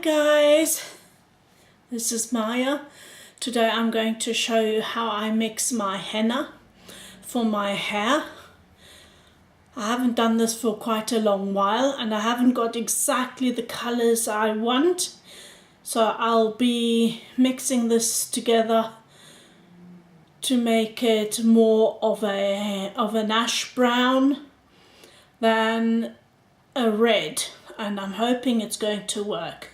guys, this is Maya. Today I'm going to show you how I mix my henna for my hair. I haven't done this for quite a long while and I haven't got exactly the colors I want, so I'll be mixing this together to make it more of an ash brown than a red, and I'm hoping it's going to work.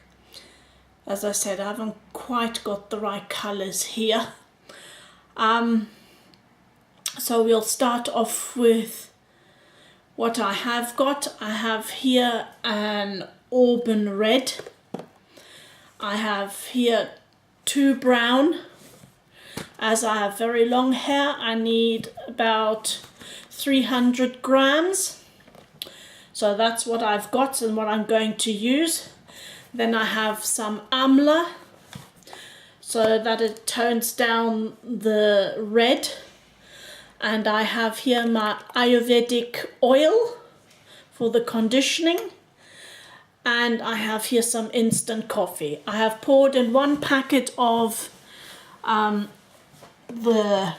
As I said, I haven't quite got the right colors here. So we'll start off with what I have got. I have here an Auburn red. I have here 2 brown. As I have very long hair, I need about 300 grams. So that's what I've got and what I'm going to use. Then I have some amla, so that it tones down the red. And I have here my Ayurvedic oil for the conditioning. And I have here some instant coffee. I have poured in 1 packet of the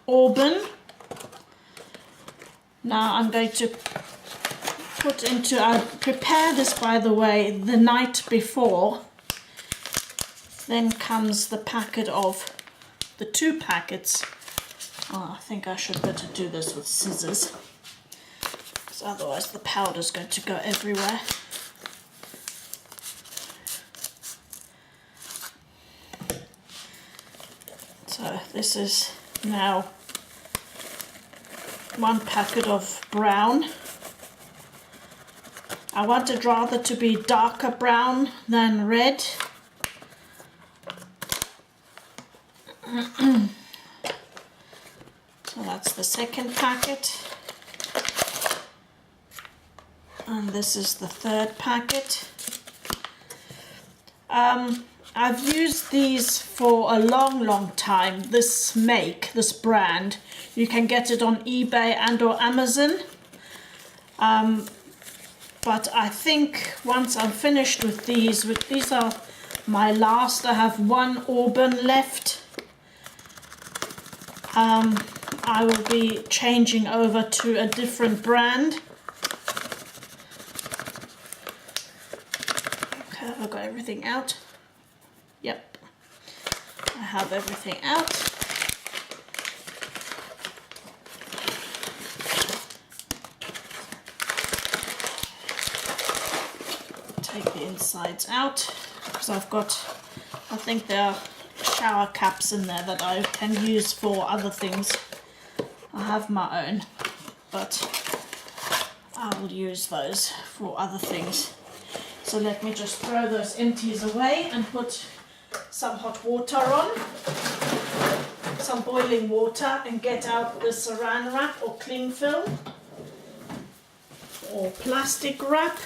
Auburn. Now I'm going to I prepare this, by the way, the night before. Then comes the packet of the 2 packets. Oh, I think I should better do this with scissors, because otherwise the powder's going to go everywhere. So this is now 1 packet of brown. I want it rather to be darker brown than red. So that's the 2nd packet. And this is the 3rd packet. I've used these for a long time. This brand. You can get it on eBay and or Amazon. But I think once I'm finished with these are my last. I have 1 Auburn left. I will be changing over to a different brand. Okay, have I got everything out? Yep, I have everything out. Take the insides out, because I think there are shower caps in there that I can use for other things. I have my own, but I will use those for other things. So let me just throw those empties away and put some hot water on, some boiling water, and get out the saran wrap or cling film or plastic wrap.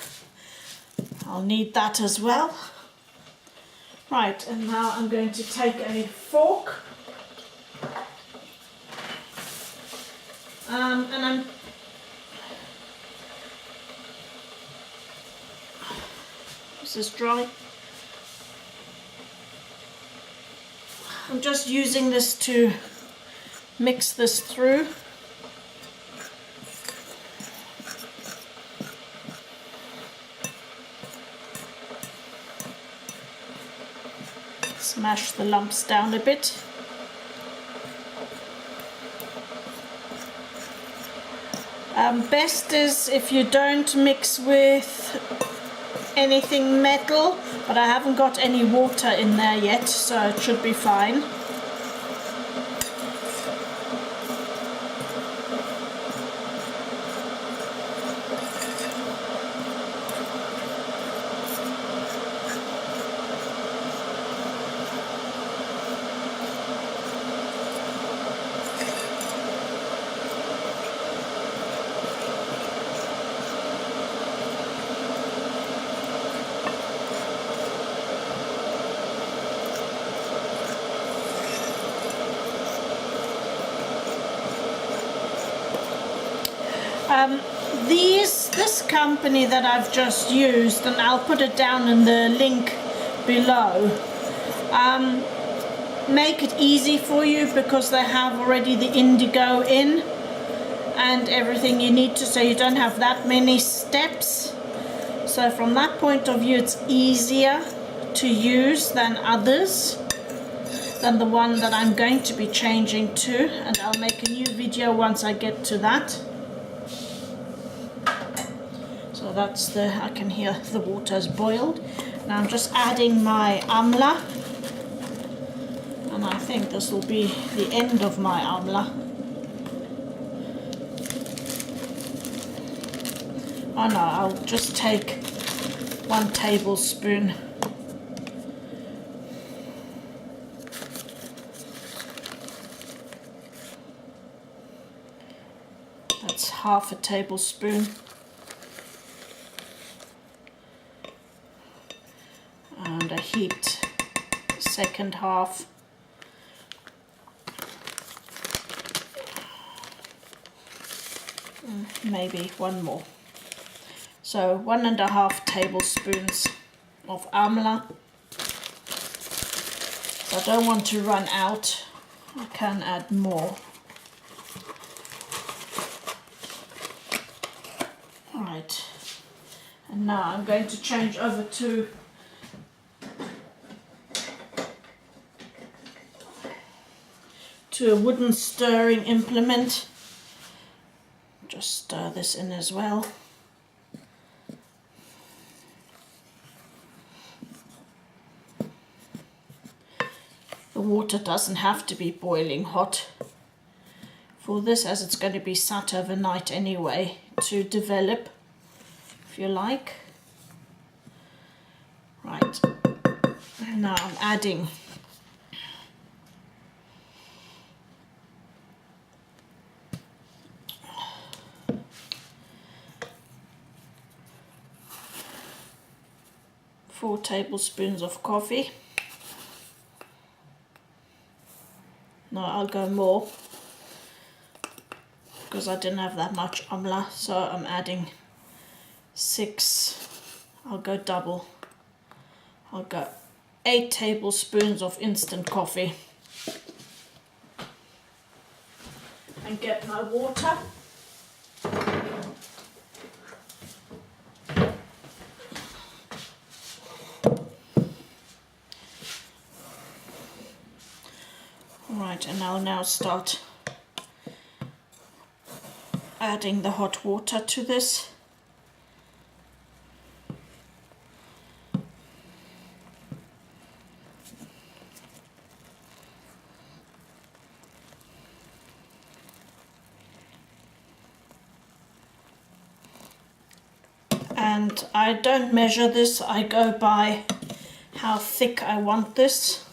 I'll need that as well. Right, and now I'm going to take a fork and this is dry. I'm just using this to mix this through. Smash the lumps down a bit. Best is if you don't mix with anything metal, but I haven't got any water in there yet, so it should be fine. These this company that I've just used, and I'll put it down in the link below. Make it easy for you because they have already the indigo in and everything you need to, so you don't have that many steps. So from that point of view, it's easier to use than others, than the one that I'm going to be changing to, and I'll make a new video once I get to that. So that's I can hear the water's boiled. Now I'm just adding my amla, and I think this will be the end of my amla. Oh no, I'll just take 1 tablespoon. That's half a tablespoon. And a heaped second half. Maybe 1 more. So 1.5 tablespoons of amla. If I don't want to run out, I can add more. Right, and now I'm going to change over to a wooden stirring implement. Just stir this in as well. The water doesn't have to be boiling hot for this, as it's going to be sat overnight anyway to develop, if you like. Right, now I'm adding four tablespoons of coffee. No, I'll go more because I didn't have that much amla, so I'm adding 6. I'll go double. I'll go 8 tablespoons of instant coffee. And get my water. Right, and I'll now start adding the hot water to this. And I don't measure this, I go by how thick I want this.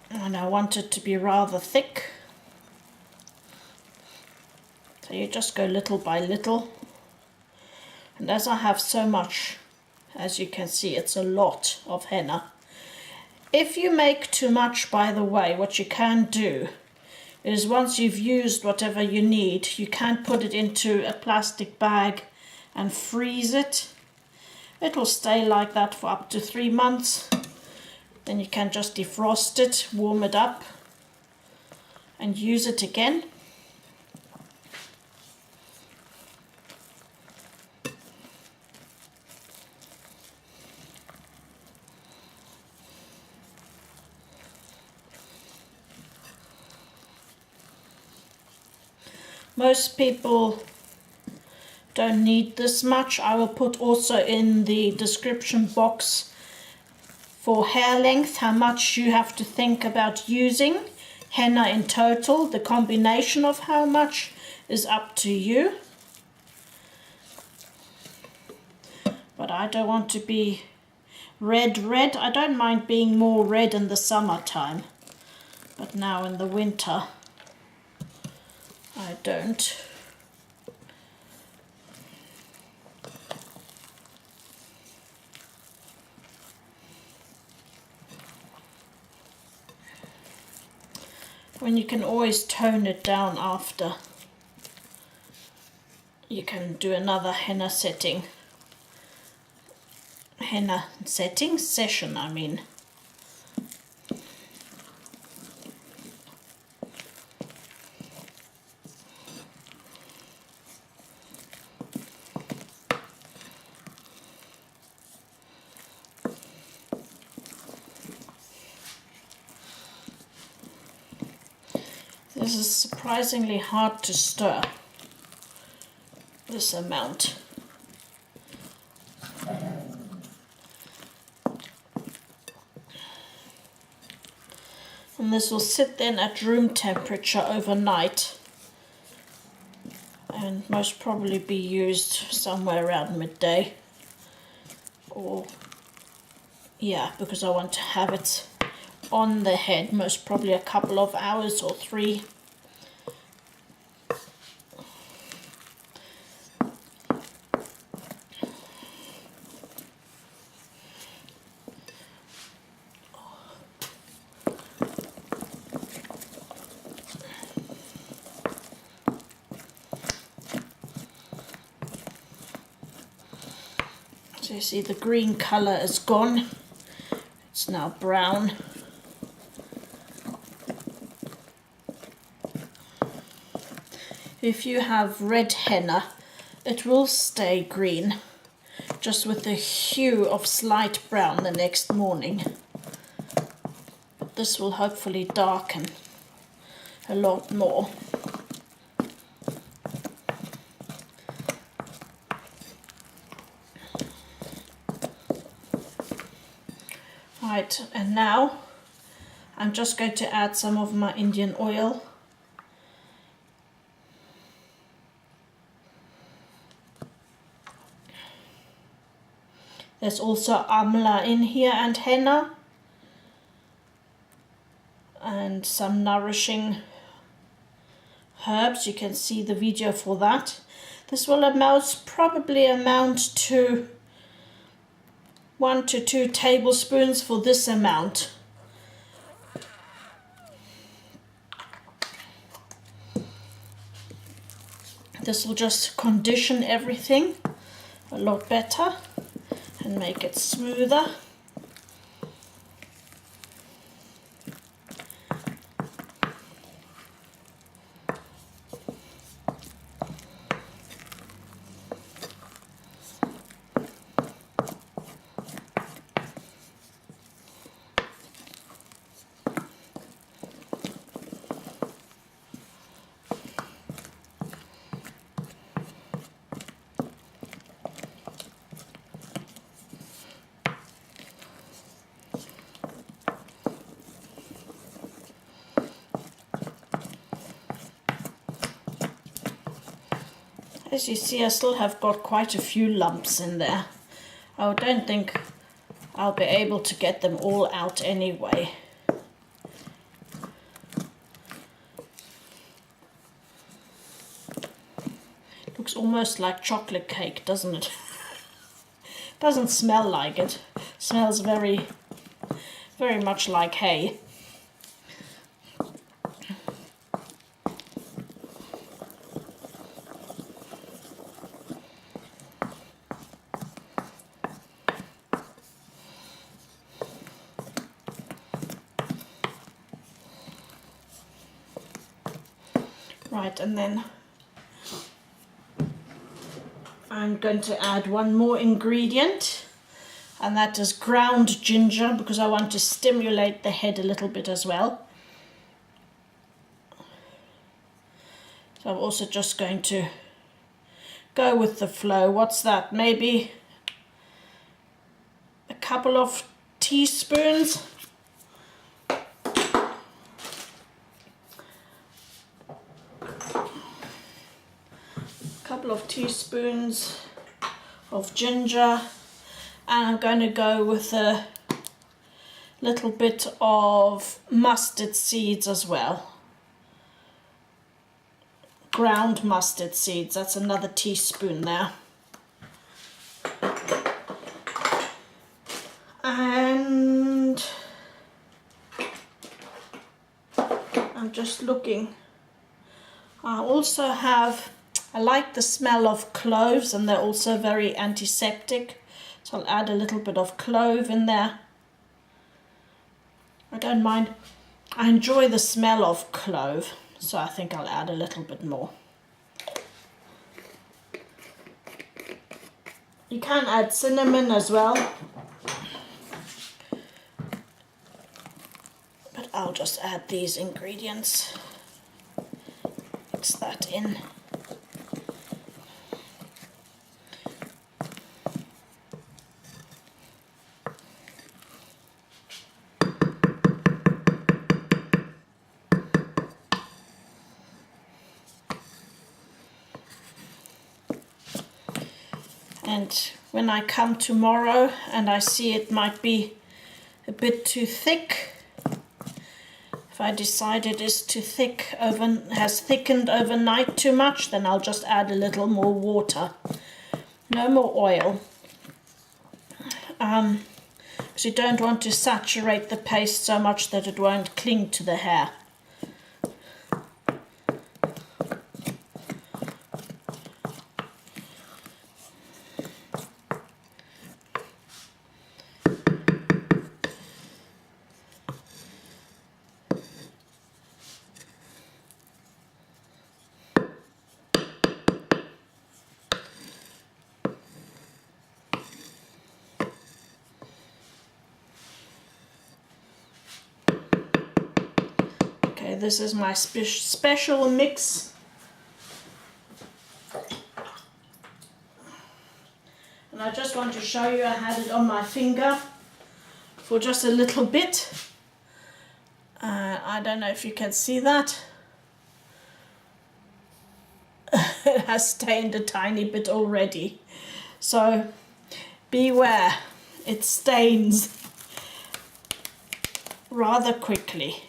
And I want it to be rather thick. So you just go little by little. And as I have so much, as you can see, it's a lot of henna. If you make too much, by the way, what you can do is once you've used whatever you need, you can put it into a plastic bag and freeze it. It'll stay like that for up to 3 months. Then you can just defrost it, warm it up, and use it again. Most people don't need this much. I will put also in the description box for hair length how much you have to think about using henna in total. The combination of how much is up to you. But I don't want to be red. I don't mind being more red in the summertime, but now in the winter I don't. When you can always tone it down after. you can do another henna session, I mean. This is surprisingly hard to stir, this amount. And this will sit then at room temperature overnight and most probably be used somewhere around midday. Or, yeah, because I want to have it on the head, most probably a couple of hours or 3. So you see the green colour is gone, it's now brown. If you have red henna, it will stay green, just with a hue of slight brown the next morning. But this will hopefully darken a lot more. Right, and now I'm just going to add some of my Indian oil. There's also amla in here and henna, and some nourishing herbs. You can see the video for that. This will probably amount to 1 to 2 tablespoons for this amount. This will just condition everything a lot better and make it smoother. As you see, I still have got quite a few lumps in there. I don't think I'll be able to get them all out anyway. Looks almost like chocolate cake, doesn't it? Doesn't smell like it. Smells very, very much like hay. Right, and then I'm going to add one more ingredient, and that is ground ginger, because I want to stimulate the head a little bit as well. So I'm also just going to go with the flow. What's that? Maybe a couple of teaspoons. Couple of teaspoons of ginger, and I'm going to go with a little bit of mustard seeds as well. Ground mustard seeds, that's another teaspoon there. And I'm just looking. I also have I like the smell of cloves, and they're also very antiseptic, so I'll add a little bit of clove in there. I don't mind, I enjoy the smell of clove, so I think I'll add a little bit more. You can add cinnamon as well, but I'll just add these ingredients. Mix that in. And when I come tomorrow and I see it might be a bit too thick, if I decide it is too thick, has thickened overnight too much, then I'll just add a little more water. No more oil. Because you don't want to saturate the paste so much that it won't cling to the hair. Okay, this is my special mix. And I just want to show you, I had it on my finger for just a little bit. I don't know if you can see that. It has stained a tiny bit already. So beware, it stains rather quickly.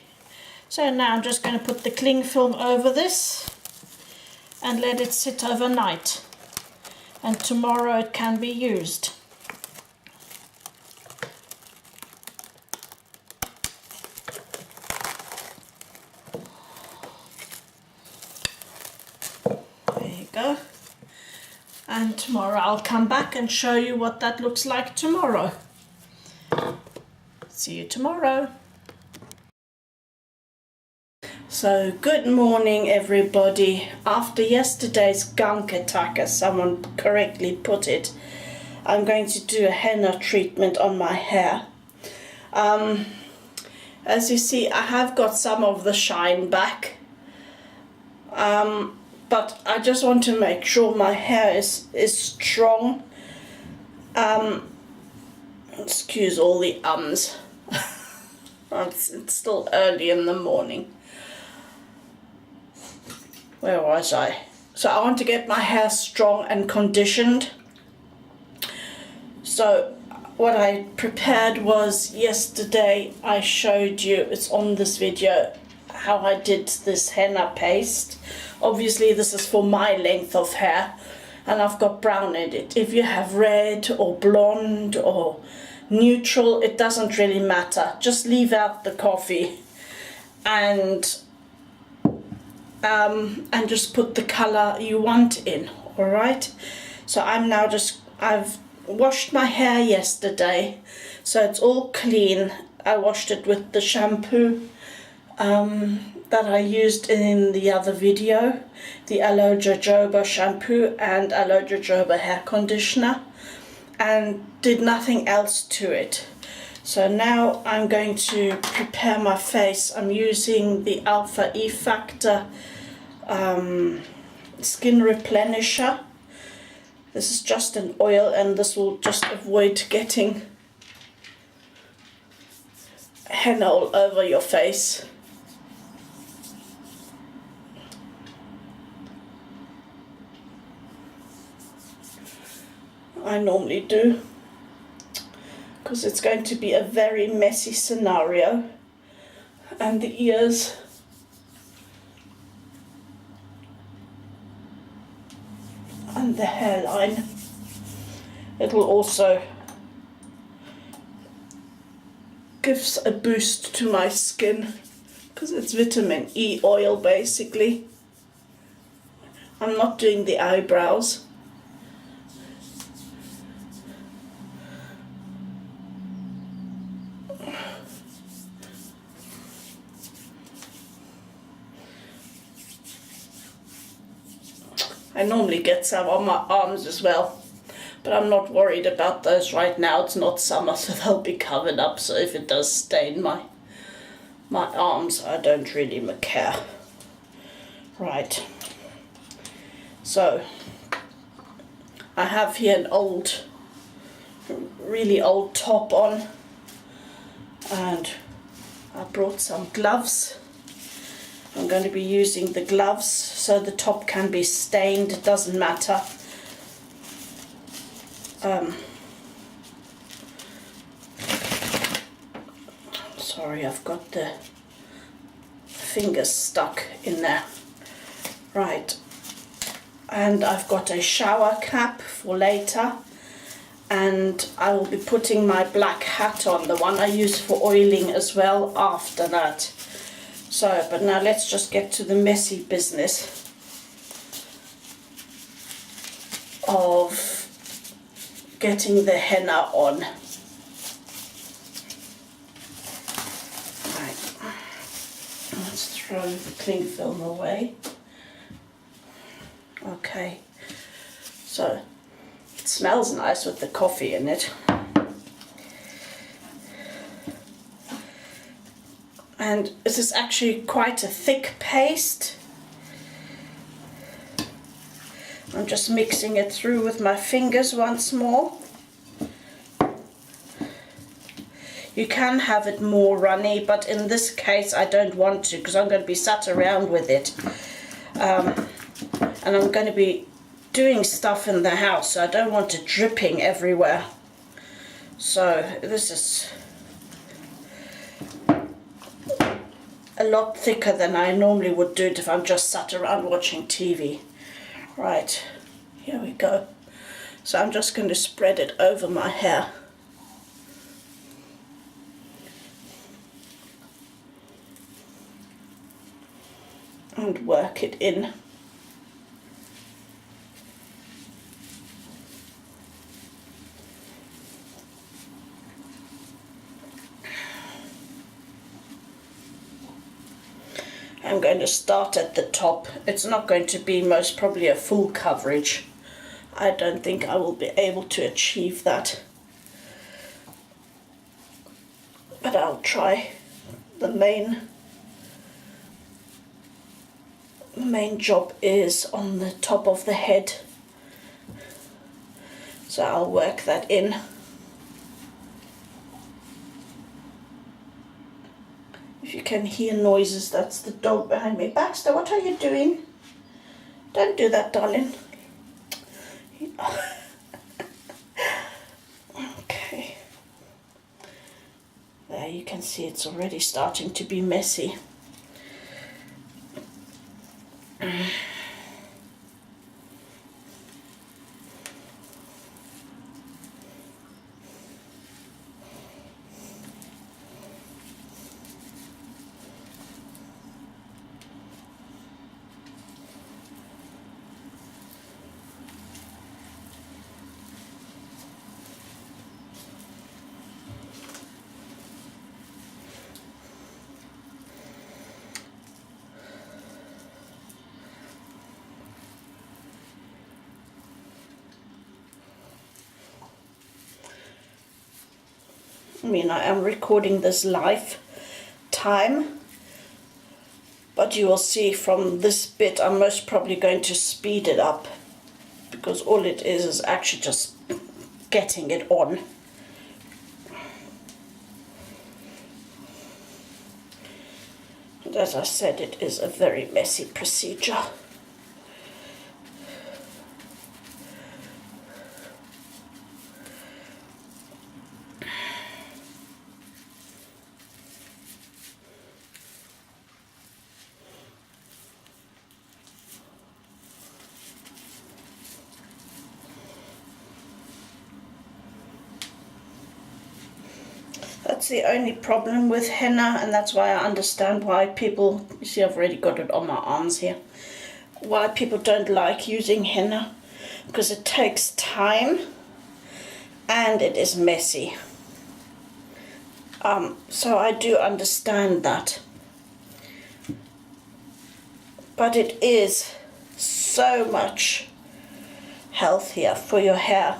So now I'm just going to put the cling film over this and let it sit overnight. And tomorrow it can be used. There you go. And tomorrow I'll come back and show you what that looks like tomorrow. See you tomorrow. So good morning everybody. After yesterday's gunk attack, as someone correctly put it, I'm going to do a henna treatment on my hair. As you see, I have got some of the shine back, but I just want to make sure my hair is strong. Excuse all the ums. It's still early in the morning. Where was I? So I want to get my hair strong and conditioned. So what I prepared was, yesterday I showed you, it's on this video, how I did this henna paste. Obviously this is for my length of hair, and I've got brown in it. If you have red or blonde or neutral, it doesn't really matter. Just leave out the coffee and just put the color you want in. All right, so I've washed my hair yesterday, so it's all clean. I washed it with the shampoo that I used in the other video, the aloe jojoba shampoo and aloe jojoba hair conditioner, and did nothing else to it. So now I'm going to prepare my face. I'm using the Alpha E Factor skin replenisher. This is just an oil, and this will just avoid getting henna all over your face. I normally do, because it's going to be a very messy scenario. And the ears, and the hairline. It will also gives a boost to my skin, because it's vitamin E oil basically. I'm not doing the eyebrows. I normally get some on my arms as well, but I'm not worried about those right now. It's not summer, so they'll be covered up, so if it does stain my arms, I don't really care. Right, so I have here an old, really old top on, and I brought some gloves. I'm going to be using the gloves so the top can be stained, it doesn't matter. Sorry, I've got the fingers stuck in there. Right, and I've got a shower cap for later, and I will be putting my black hat on, the one I use for oiling as well, after that. So, but now let's just get to the messy business of getting the henna on. Right, let's throw the cling film away. Okay, so it smells nice with the coffee in it. And this is actually quite a thick paste. I'm just mixing it through with my fingers once more. You can have it more runny, but in this case I don't want to, because I'm going to be sat around with it. And I'm going to be doing stuff in the house, so I don't want it dripping everywhere. So this is a lot thicker than I normally would do it if I'm just sat around watching TV. Right, here we go. So I'm just going to spread it over my hair. And work it in. I'm going to start at the top. It's not going to be most probably a full coverage. I don't think I will be able to achieve that. But I'll try. The main job is on the top of the head. So I'll work that in. If you can hear noises, that's the dog behind me. Baxter, what are you doing? Don't do that, darling. Okay. There you can see it's already starting to be messy. I mean, I am recording this live time, but you will see from this bit I'm most probably going to speed it up, because all it is actually just getting it on. And as I said, it is a very messy procedure. That's the only problem with henna, and that's why I understand why people, you see I've already got it on my arms here, why people don't like using henna, because it takes time and it is messy. So I do understand that. But it is so much healthier for your hair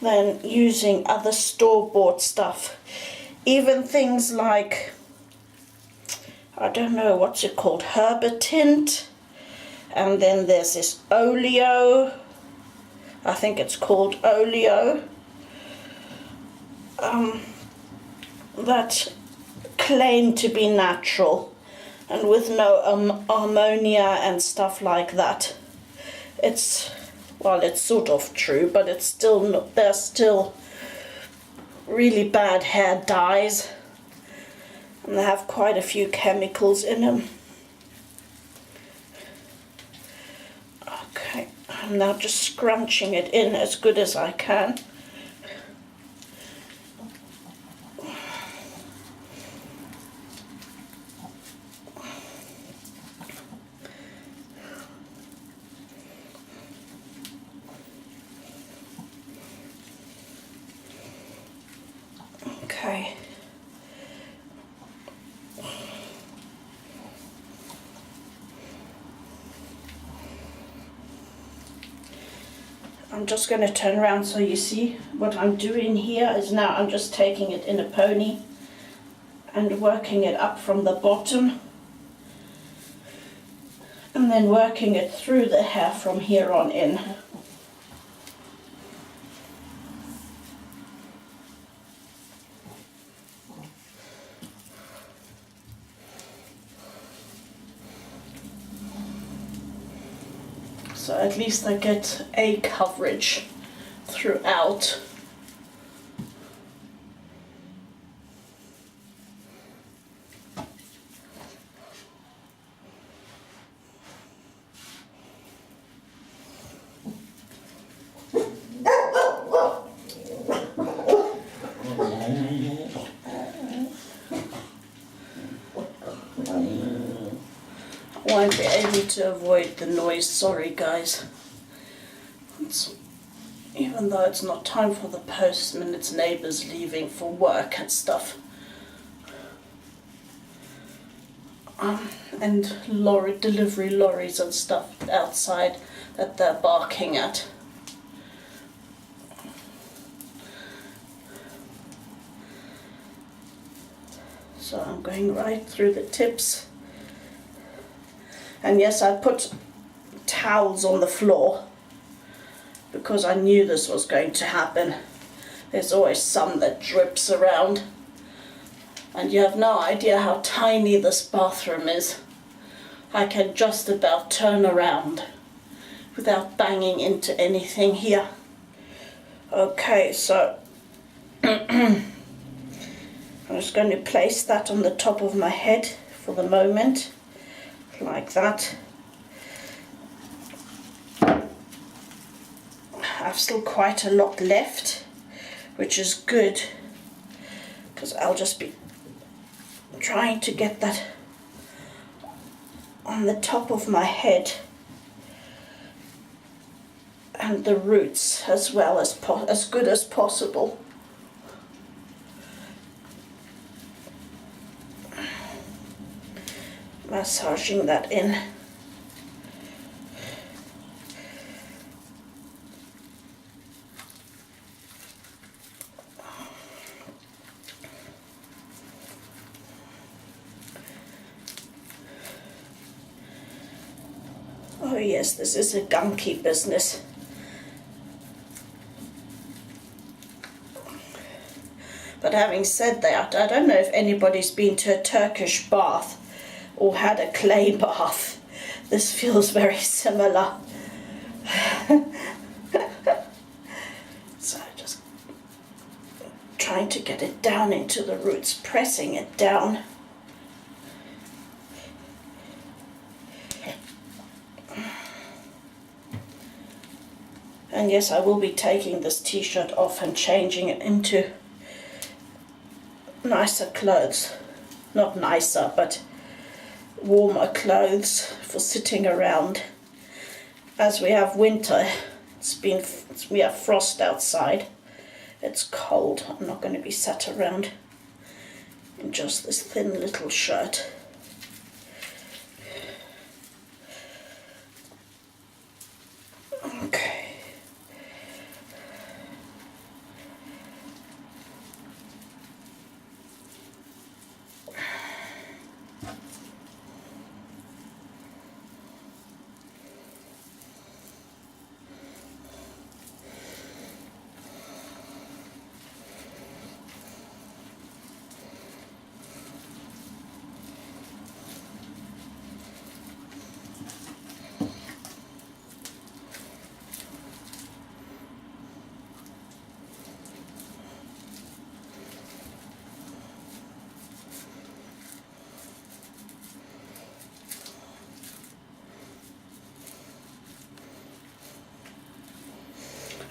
than using other store-bought stuff. Even things like, I don't know what's it called, Herbert-Tint, and then there's this Oleo, I think it's called Oleo, that claim to be natural and with no ammonia and stuff like that. It's, well, it's sort of true, but it's still, they're still really bad hair dyes, and they have quite a few chemicals in them. Okay, I'm now just scrunching it in as good as I can. Okay. I'm just going to turn around so you see what I'm doing here is now I'm just taking it in a pony and working it up from the bottom and then working it through the hair from here on in. So at least I get a coverage throughout. Won't be able to avoid the noise, sorry guys. Even though it's not time for the postman, it's neighbours leaving for work and stuff. And delivery lorries and stuff outside that they're barking at. So I'm going right through the tips. And yes, I put towels on the floor because I knew this was going to happen. There's always some that drips around. And you have no idea how tiny this bathroom is. I can just about turn around without banging into anything here. Okay, so I'm just going to place that on the top of my head for the moment. Like that. I've still quite a lot left, which is good because I'll just be trying to get that on the top of my head and the roots as well as good as possible. Massaging that in. Oh yes, this is a gunky business. But having said that, I don't know if anybody's been to a Turkish bath or had a clay bath. This feels very similar. So just trying to get it down into the roots, pressing it down. And yes, I will be taking this t-shirt off and changing it into nicer clothes. Not nicer, but warmer clothes for sitting around. As we have winter, we have frost outside. It's cold. I'm not going to be sat around in just this thin little shirt. Okay.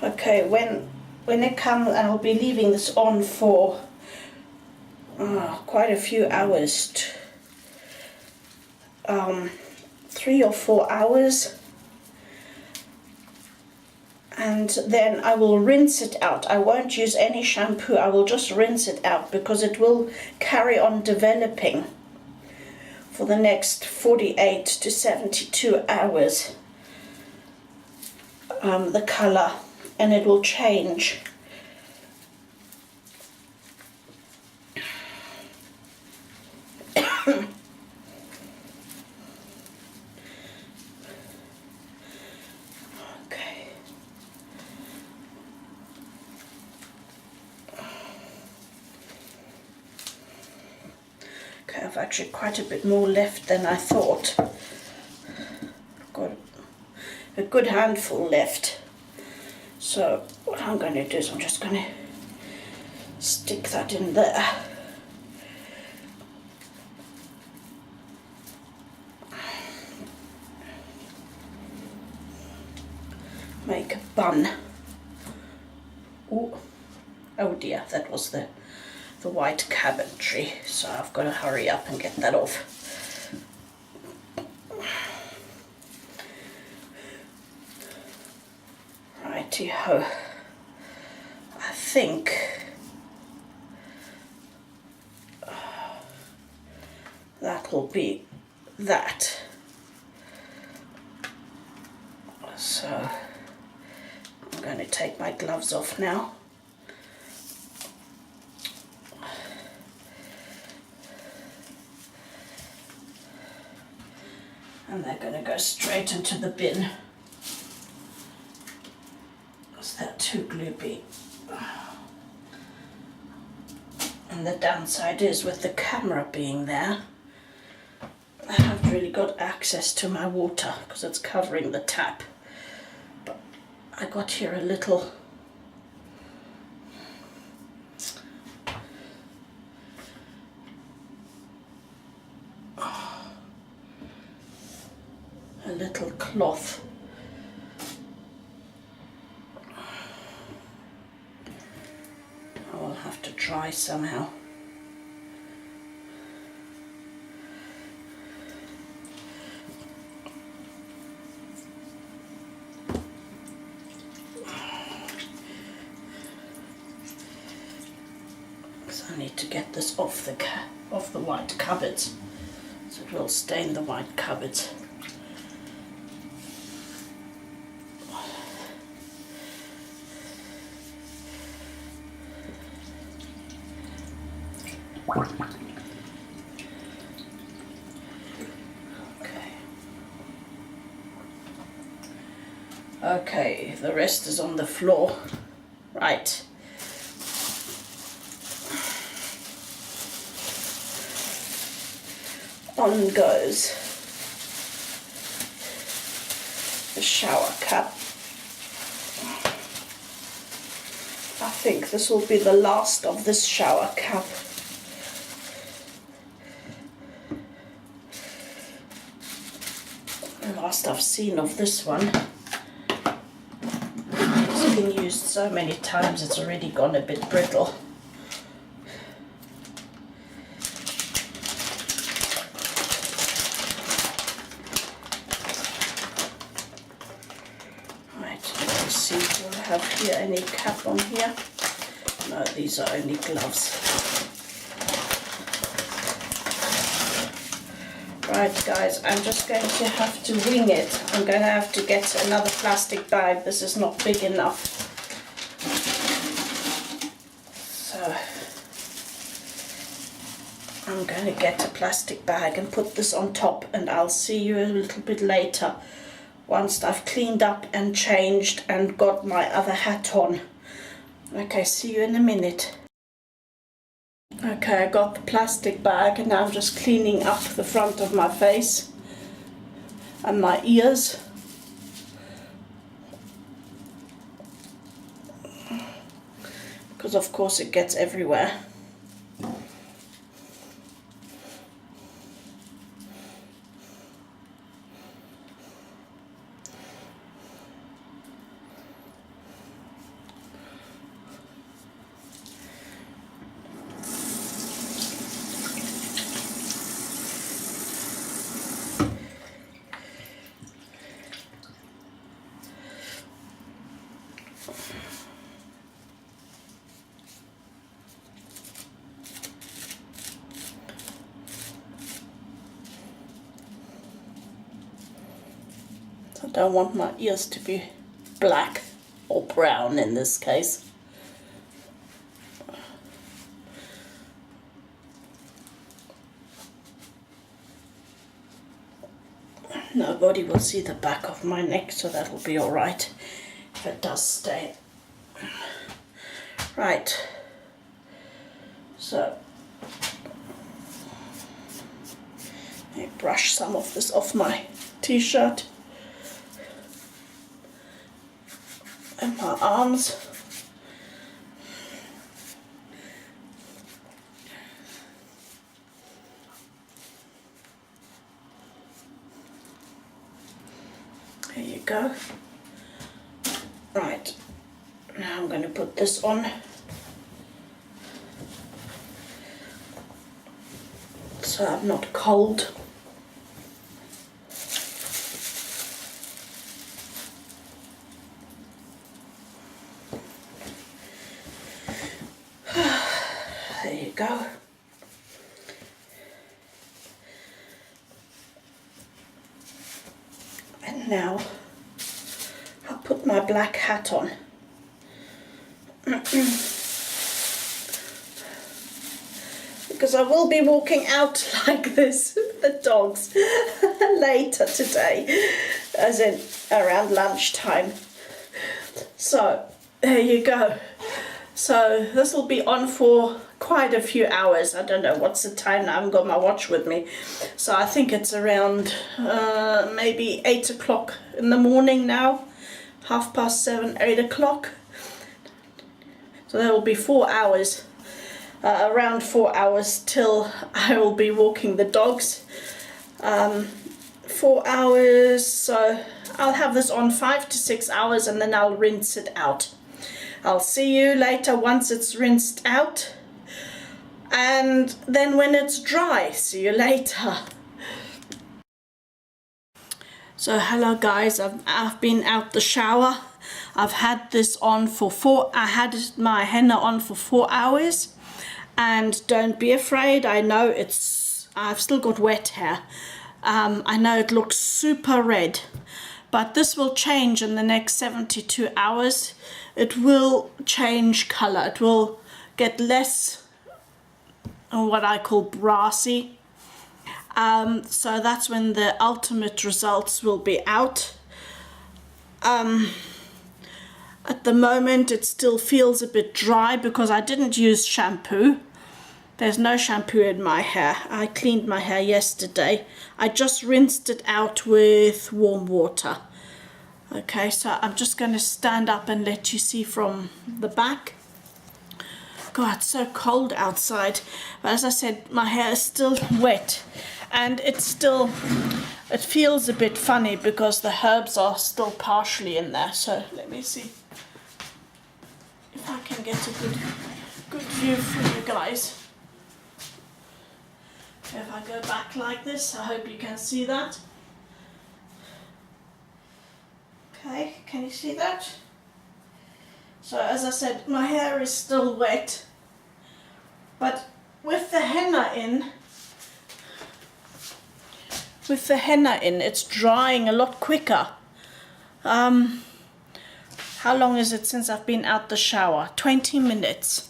Okay, when it comes, and I'll be leaving this on for quite a few hours, 3 or 4 hours, and then I will rinse it out. I won't use any shampoo, I will just rinse it out because it will carry on developing for the next 48 to 72 hours, the colour, and it will change. Okay, I've actually quite a bit more left than I thought. I've got a good handful left. So what I'm going to do is I'm just going to stick that in there. Make a bun. Ooh. Oh dear, that was the white cabinetry, so I've got to hurry up and get that off. Righty-ho. I think that will be that. So I'm going to take my gloves off now. And they're going to go straight into the bin. Is that too gloopy? And the downside is, with the camera being there, I haven't really got access to my water because it's covering the tap. But I got here a little cloth. I will have to try somehow. Because I need to get this off the white cupboards, so it will stain the white cupboards. Okay, the rest is on the floor. Right. On goes the shower cap. I think this will be the last of this shower cap. The last I've seen of this one. It's been used so many times it's already gone a bit brittle. have here any cap on here. No, these are only gloves. Right guys, I'm just going to have to wing it. I'm going to have to get another plastic bag. This is not big enough. So I'm going to get a plastic bag and put this on top, and I'll see you a little bit later once I've cleaned up and changed and got my other hat on. Okay, see you in a minute. Okay, I got the plastic bag and now I'm just cleaning up the front of my face and my ears. Because of course it gets everywhere. I don't want my ears to be black or brown in this case. Nobody will see the back of my neck, so that will be alright if it does stay. Right, so I brush some of this off my t-shirt and my arms. There you go. Right, now I'm going to put this on. So I'm not cold. There you go. And now I'll put my black hat on. Because I will be walking out like this with the dogs later today, as in around lunchtime. So there you go. So this will be on for quite a few hours. I don't know what's the time now. I haven't got my watch with me. So I think it's around maybe 8 o'clock in the morning now. 7:30, 8 o'clock. So that will be 4 hours. Around 4 hours till I will be walking the dogs. 4 hours, so I'll have this on 5 to 6 hours and then I'll rinse it out. I'll see you later once it's rinsed out, and then when it's dry, see you later. So hello guys, I've been out the shower. I've had this on for I had my henna on for 4 hours. And don't be afraid, I know I've still got wet hair. I know it looks super red, but this will change in the next 72 hours. It will change color. It will get less what I call brassy. So that's when the ultimate results will be out. At the moment it still feels a bit dry because I didn't use shampoo. There's no shampoo in my hair. I cleaned my hair yesterday. I just rinsed it out with warm water. Okay, so I'm just going to stand up and let you see from the back. God, it's so cold outside. But as I said, my hair is still wet. And it feels a bit funny because the herbs are still partially in there. So let me see if I can get a good view for you guys. If I go back like this, I hope you can see that. Okay, can you see that? So as I said, my hair is still wet, but with the henna in, it's drying a lot quicker. How long is it since I've been out the shower? 20 minutes.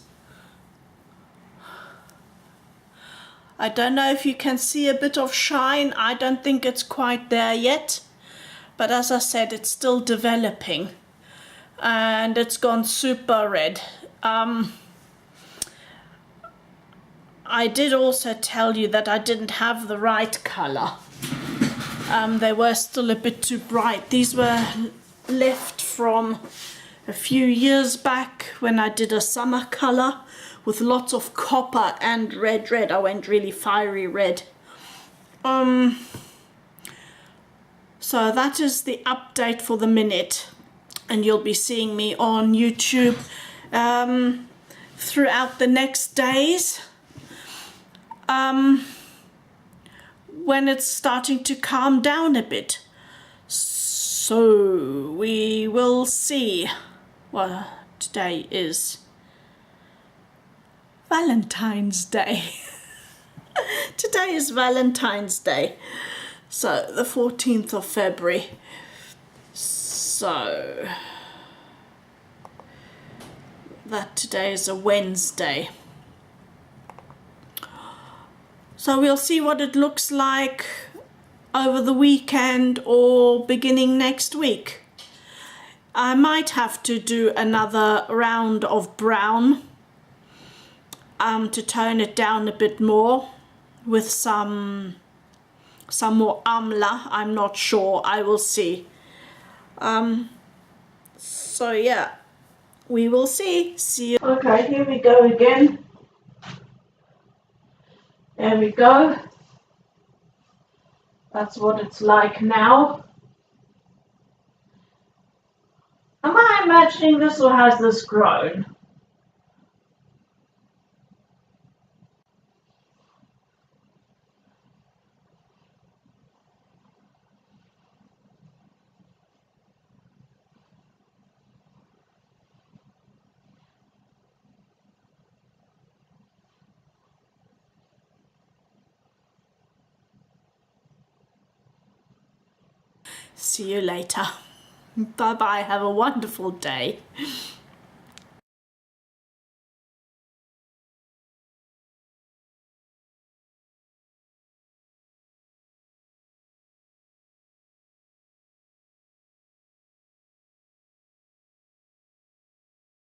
I don't know if you can see a bit of shine. I don't think it's quite there yet. But as I said, it's still developing. And it's gone super red. I did also tell you that I didn't have the right color. They were still a bit too bright. These were left from a few years back when I did a summer color with lots of copper and red. I went really fiery red. So that is the update for the minute, and you'll be seeing me on YouTube throughout the next days. When it's starting to calm down a bit. So we will see. Well, today is Valentine's Day. Today is Valentine's Day. So the 14th of February. So that today is a Wednesday. So we'll see what it looks like over the weekend or beginning next week. I might have to do another round of brown to tone it down a bit more with some more amla. I'm not sure. I will see. So yeah, we will see. See you. Okay, here we go again. There we go. That's what it's like now. Am I imagining this, or has this grown? See you later. Bye bye. Have a wonderful day.